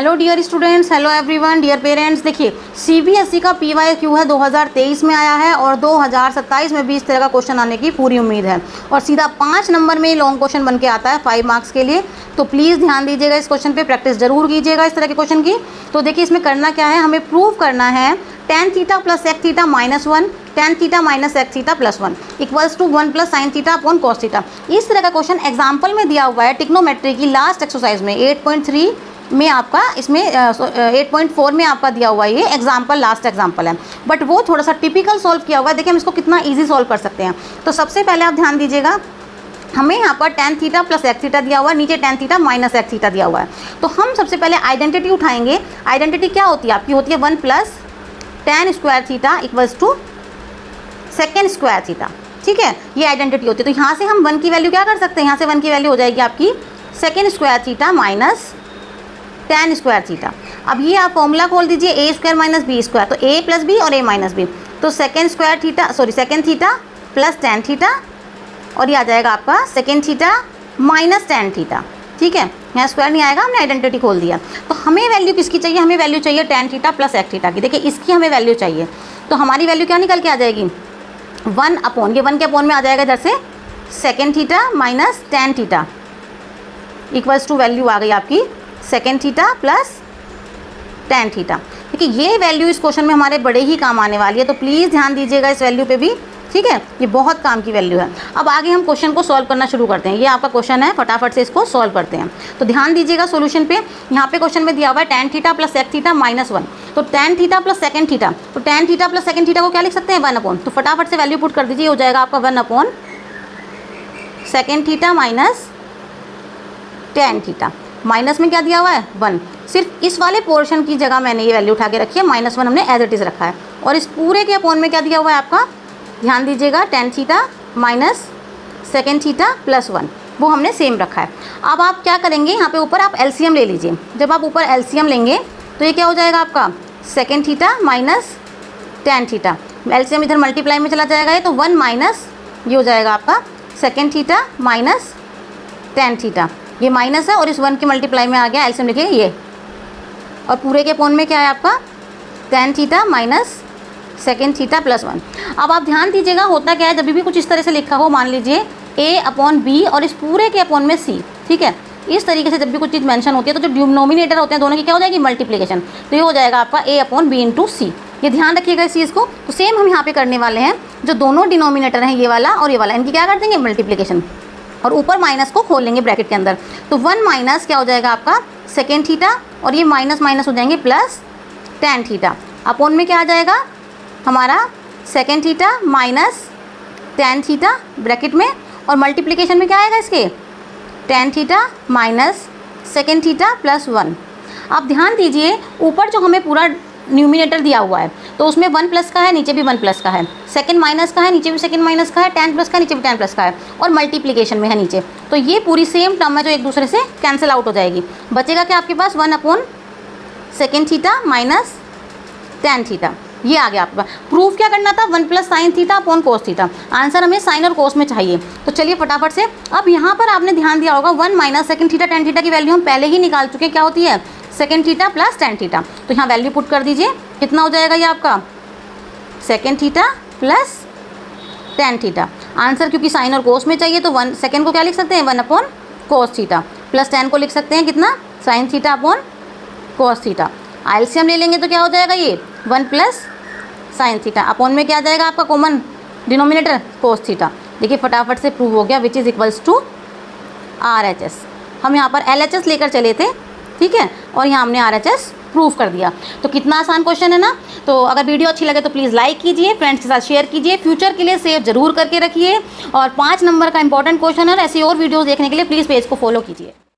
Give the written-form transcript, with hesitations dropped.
Hello dear students, hello everyone, dear parents. देखिए CBSE का PYQ है 2023 में आया है और 2027 में भी इस तरह का क्वेश्चन आने की पूरी उम्मीद है और सीधा 5 नंबर में लॉन्ग क्वेश्चन बन के आता है 5 मार्क्स के लिए। तो प्लीज़ ध्यान दीजिएगा, इस क्वेश्चन पे प्रैक्टिस जरूर कीजिएगा इस तरह के क्वेश्चन की। तो देखिए इसमें करना क्या है, हमें प्रूव करना है tan theta plus sec theta minus 1 tan theta minus sec theta plus 1 equals to 1 plus sine theta upon cos theta. इस तरह का क्वेश्चन एग्जाम्पल में दिया हुआ है ट्रिग्नोमेट्री की लास्ट एक्सरसाइज में 8.3 में आपका, इसमें 8.4 में आपका दिया हुआ है। ये एग्जाम्पल लास्ट एग्जाम्पल है, बट वो थोड़ा सा टिपिकल सॉल्व किया हुआ है। देखिए हम इसको कितना इजी सॉल्व कर सकते हैं। तो सबसे पहले आप ध्यान दीजिएगा, हमें यहाँ पर tan theta plus sec theta दिया हुआ है, नीचे tan theta minus sec theta दिया हुआ है। तो हम सबसे पहले आइडेंटिटी उठाएंगे। आइडेंटिटी क्या होती है आपकी, होती है 1 plus tan square theta equals to second square theta. ठीक है, ये आइडेंटिटी होती है। तो यहाँ से हम 1 की वैल्यू क्या कर सकते हैं, यहाँ से 1 की वैल्यू हो जाएगी आपकी second square theta minus tan square theta. अब ये आप फॉर्मूला खोल दीजिए, a square minus B square, तो a प्लस बी और a माइनस बी, तो second theta plus tan theta और ये आ जाएगा आपका second theta minus tan theta. ठीक है, यहाँ स्क्वायर नहीं आएगा, हमने आइडेंटिटी खोल दिया। तो हमें वैल्यू किसकी चाहिए, हमें वैल्यू चाहिए tan theta plus sec theta की। देखिए इसकी हमें वैल्यू चाहिए, तो हमारी वैल्यू क्या निकल के आ जाएगी 1 अपॉन, ये 1 के अपॉन में आ जाएगा इधर से second theta minus tan theta equals to value आ गई आपकी second theta plus tan theta. देखिए ये वैल्यू इस क्वेश्चन में हमारे बड़े ही काम आने वाली है, तो प्लीज़ ध्यान दीजिएगा इस वैल्यू पे भी। ठीक है, ये बहुत काम की वैल्यू है। अब आगे हम क्वेश्चन को सॉल्व करना शुरू करते हैं। ये आपका क्वेश्चन है, फटाफट से इसको सॉल्व करते हैं। तो ध्यान दीजिएगा सॉल्यूशन पे। यहाँ पे क्वेश्चन में दिया हुआ है tan theta plus sec theta minus 1, तो tan theta plus second theta, तो tan theta plus second theta को क्या लिख सकते हैं 1 अपॉन, तो फटाफट से वैल्यू पुट कर दीजिए, हो जाएगा आपका 1 upon second theta minus tan theta. Minus में क्या दिया हुआ है 1, सिर्फ इस वाले पोर्शन की जगह मैंने ये वैल्यू उठा के रखी है, -1 हमने एज इट इज़ रखा है। और इस पूरे के अपॉन में क्या दिया हुआ है आपका, ध्यान दीजिएगा tan theta minus second theta plus 1, वो हमने सेम रखा है। अब आप क्या करेंगे, यहाँ पे ऊपर आप LCM ले लीजिए। जब आप ऊपर LCM लेंगे तो ये क्या हो जाएगा आपका second theta minus tan theta. LCM इधर मल्टीप्लाई में चला जाएगा, ये तो 1 माइनस ये हो जाएगा आपका second theta minus tan theta. ये माइनस है और इस 1 की मल्टीप्लाई में आ गया, एल्सियम लिखिए ये, और पूरे के अपॉन में क्या है आपका tan theta minus second theta plus 1। अब आप ध्यान दीजिएगा होता क्या है, जब भी कुछ इस तरह से लिखा हो, मान लीजिए a अपॉन b और इस पूरे के अपॉन में c। ठीक है, इस तरीके से जब भी कुछ चीज़ मेंशन होती है तो जो डिनोमिनेटर होते हैं दोनों की क्या हो जाएगी मल्टीप्लिकेशन, तो ये हो जाएगा आपका a अपॉन b इंटू सी। ये ध्यान रखिएगा इस चीज़ को। तो सेम हम यहाँ पे करने वाले हैं, जो दोनों डिनोमिनेटर हैं ये वाला और ये वाला, इनकी क्या कर देंगे मल्टीप्लिकेशन, और ऊपर माइनस को खोल लेंगे ब्रैकेट के अंदर। तो 1 माइनस क्या हो जाएगा आपका सेकेंड थीटा और ये माइनस माइनस हो जाएंगे प्लस tan थीटा। अपॉन में क्या आ जाएगा हमारा second theta minus tan theta bracket में, और मल्टीप्लिकेशन में क्या आएगा इसके tan theta minus second theta plus 1। आप ध्यान दीजिए ऊपर जो हमें पूरा न्यूमिनेटर दिया हुआ है तो उसमें 1 प्लस का है, नीचे भी 1 प्लस का है, सेकंड माइनस का है, नीचे भी सेकंड माइनस का है, tan प्लस का है, नीचे भी tan प्लस का है, और मल्टीप्लिकेशन में है नीचे। तो ये पूरी सेम टर्म है जो एक दूसरे से कैंसिल आउट हो जाएगी। बचेगा क्या आपके पास 1 upon second theta minus tan theta. ये आ गया आपके पास। प्रूफ क्या करना था, 1 plus sine theta upon cos theta. Answer हमें साइन और कोस में चाहिए। तो चलिए फटाफट से, अब यहाँ पर आपने ध्यान दिया होगा 1 minus second theta tan theta की वैल्यू हम पहले ही निकाल चुके हैं, क्या होती है second theta plus tan theta. तो यहाँ वैल्यू पुट कर दीजिए, कितना हो जाएगा ये आपका second theta plus tan theta. Answer क्योंकि साइन और कोस में चाहिए तो 1 सेकेंड को क्या लिख सकते हैं 1 upon cos theta, plus tan को लिख सकते हैं कितना sign theta upon cos theta. LCM ले लेंगे तो क्या हो जाएगा ये 1 प्लस साइन थीटा, अपॉन में क्या आ जाएगा आपका कॉमन डिनोमिनेटर कोस थीटा। देखिए फटाफट से प्रूव हो गया, which is equals to RHS। हम यहाँ पर LHS लेकर चले थे, ठीक है, और यहाँ हमने RHS प्रूफ कर दिया। तो कितना आसान क्वेश्चन है ना। तो अगर वीडियो अच्छी लगे तो प्लीज़ लाइक कीजिए, फ्रेंड्स के साथ शेयर कीजिए, फ्यूचर के लिए सेव जरूर करके रखिए। और 5 नंबर का इंपॉर्टेंट क्वेश्चन है, और ऐसी और वीडियोस देखने के लिए प्लीज़ पेज को फॉलो कीजिए।